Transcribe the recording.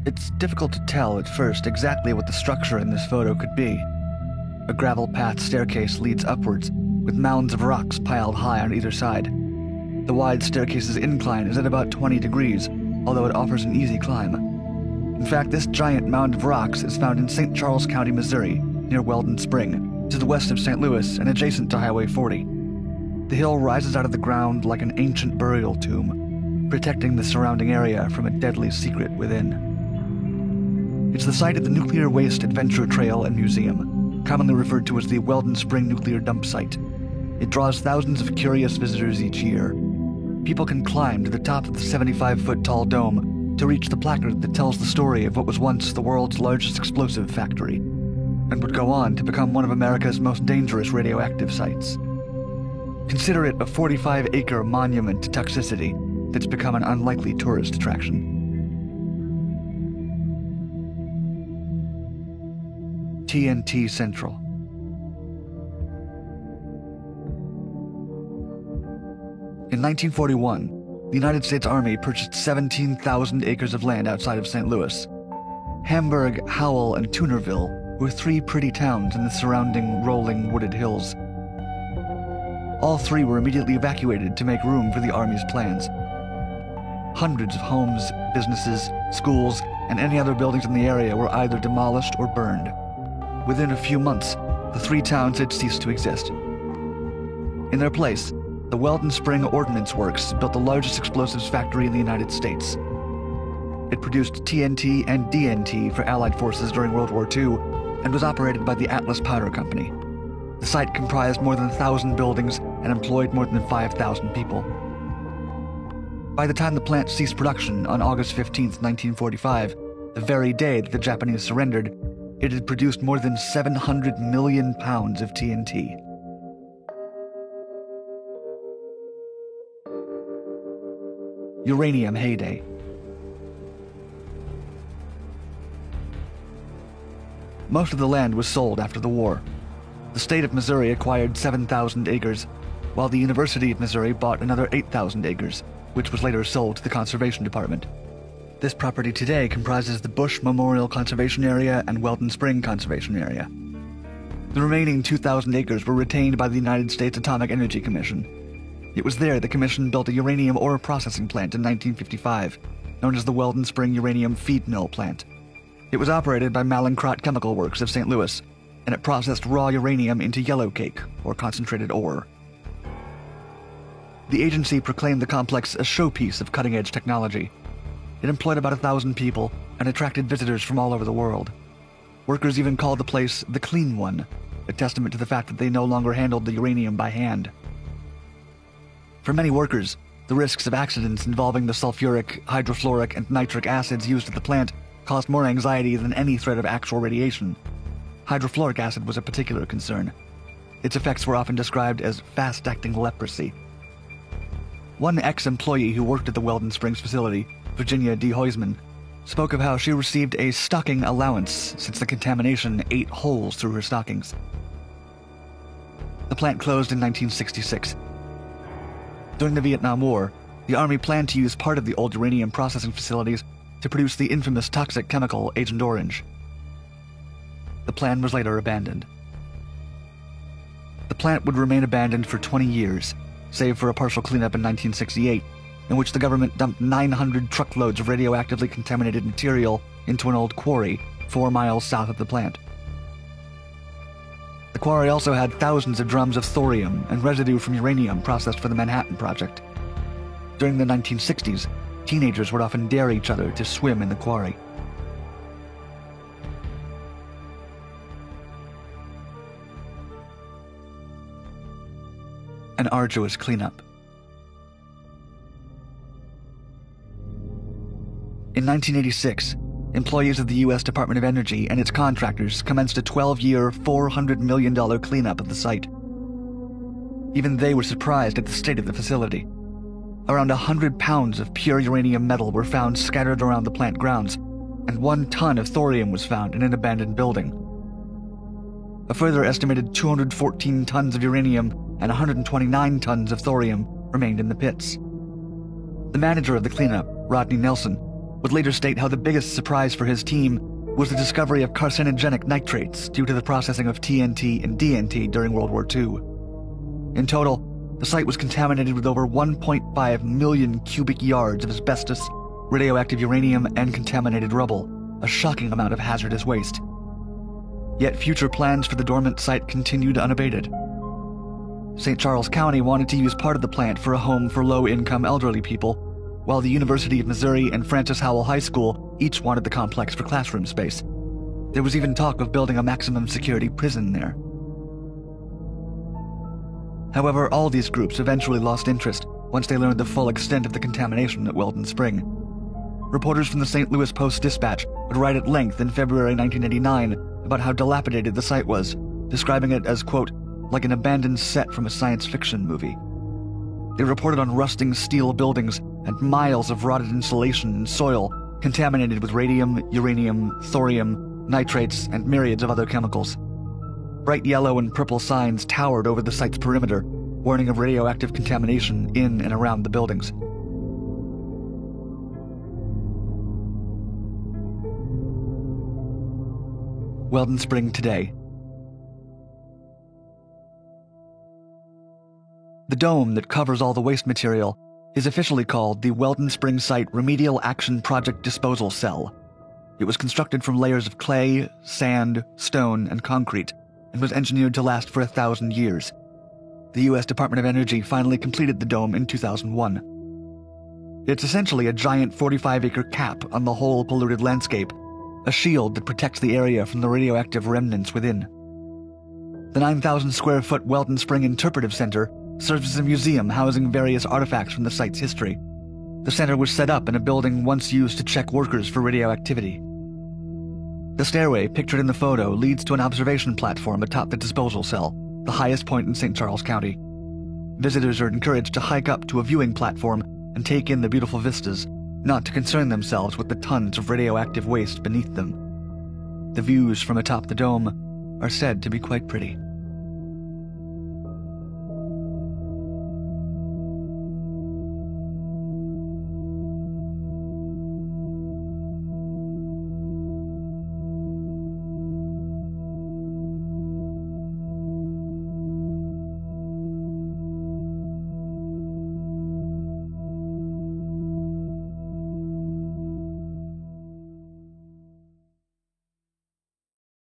It's difficult to tell at first exactly what the structure in this photo could be. A gravel path staircase leads upwards, with mounds of rocks piled high on either side. The wide staircase's incline is at about 20 degrees, although it offers an easy climb. In fact, this giant mound of rocks is found in St. Charles County, Missouri, near Weldon Spring, to the west of St. Louis and adjacent to Highway 40. The hill rises out of the ground like an ancient burial tomb, protecting the surrounding area from a deadly secret within. It's the site of the Nuclear Waste Adventure Trail and Museum, commonly referred to as the Weldon Spring Nuclear Dump Site. It draws thousands of curious visitors each year. People can climb to the top of the 75-foot-tall dome to reach the placard that tells the story of what was once the world's largest explosive factory, and would go on to become one of America's most dangerous radioactive sites. Consider it a 45-acre monument to toxicity that's become an unlikely tourist attraction. TNT Central. In 1941, the United States Army purchased 17,000 acres of land outside of St. Louis. Hamburg, Howell, and Toonerville were three pretty towns in the surrounding rolling wooded hills. All three were immediately evacuated to make room for the Army's plans. Hundreds of homes, businesses, schools, and any other buildings in the area were either demolished or burned. Within a few months, the three towns had ceased to exist. In their place, the Weldon Spring Ordnance Works built the largest explosives factory in the United States. It produced TNT and DNT for Allied forces during World War II and was operated by the Atlas Powder Company. The site comprised more than 1,000 buildings and employed more than 5,000 people. By the time the plant ceased production on August 15, 1945, the very day that the Japanese surrendered, it had produced more than 700 million pounds of TNT. Uranium heyday. Most of the land was sold after the war. The state of Missouri acquired 7,000 acres, while the University of Missouri bought another 8,000 acres, which was later sold to the Conservation Department. This property today comprises the Bush Memorial Conservation Area and Weldon Spring Conservation Area. The remaining 2,000 acres were retained by the United States Atomic Energy Commission. It was there the Commission built a uranium ore processing plant in 1955, known as the Weldon Spring Uranium Feed Mill Plant. It was operated by Mallinckrodt Chemical Works of St. Louis, and it processed raw uranium into yellowcake, or concentrated ore. The agency proclaimed the complex a showpiece of cutting-edge technology. It employed about 1,000 people and attracted visitors from all over the world. Workers even called the place the Clean One, a testament to the fact that they no longer handled the uranium by hand. For many workers, the risks of accidents involving the sulfuric, hydrofluoric, and nitric acids used at the plant caused more anxiety than any threat of actual radiation. Hydrofluoric acid was a particular concern. Its effects were often described as fast-acting leprosy. One ex-employee who worked at the Weldon Springs facility, Virginia D. Heusman, spoke of how she received a stocking allowance since the contamination ate holes through her stockings. The plant closed in 1966. During the Vietnam War, the Army planned to use part of the old uranium processing facilities to produce the infamous toxic chemical Agent Orange. The plan was later abandoned. The plant would remain abandoned for 20 years, save for a partial cleanup in 1968, in which the government dumped 900 truckloads of radioactively contaminated material into an old quarry 4 miles south of the plant. The quarry also had thousands of drums of thorium and residue from uranium processed for the Manhattan Project. During the 1960s, teenagers would often dare each other to swim in the quarry. An arduous cleanup. In 1986, employees of the U.S. Department of Energy and its contractors commenced a 12-year, $400 million cleanup of the site. Even they were surprised at the state of the facility. Around 100 pounds of pure uranium metal were found scattered around the plant grounds, and 1 ton of thorium was found in an abandoned building. A further estimated 214 tons of uranium and 129 tons of thorium remained in the pits. The manager of the cleanup, Rodney Nelson, would later state how the biggest surprise for his team was the discovery of carcinogenic nitrates due to the processing of TNT and DNT during World War II. In total, the site was contaminated with over 1.5 million cubic yards of asbestos, radioactive uranium, and contaminated rubble, a shocking amount of hazardous waste. Yet future plans for the dormant site continued unabated. St. Charles County wanted to use part of the plant for a home for low-income elderly people, while the University of Missouri and Francis Howell High School each wanted the complex for classroom space. There was even talk of building a maximum security prison there. However, all these groups eventually lost interest once they learned the full extent of the contamination at Weldon Spring. Reporters from the St. Louis Post-Dispatch would write at length in February 1989 about how dilapidated the site was, describing it as, quote, like an abandoned set from a science fiction movie. They reported on rusting steel buildings and miles of rotted insulation and soil contaminated with radium, uranium, thorium, nitrates, and myriads of other chemicals. Bright yellow and purple signs towered over the site's perimeter, warning of radioactive contamination in and around the buildings. Weldon Spring today. The dome that covers all the waste material is officially called the Weldon Spring Site Remedial Action Project Disposal Cell. It was constructed from layers of clay, sand, stone, and concrete, and was engineered to last for 1,000 years. The U.S. Department of Energy finally completed the dome in 2001. It's essentially a giant 45-acre cap on the whole polluted landscape, a shield that protects the area from the radioactive remnants within. The 9,000-square-foot Weldon Spring Interpretive Center serves as a museum housing various artifacts from the site's history. The center was set up in a building once used to check workers for radioactivity. The stairway pictured in the photo leads to an observation platform atop the disposal cell, the highest point in St. Charles County. Visitors are encouraged to hike up to a viewing platform and take in the beautiful vistas, not to concern themselves with the tons of radioactive waste beneath them. The views from atop the dome are said to be quite pretty.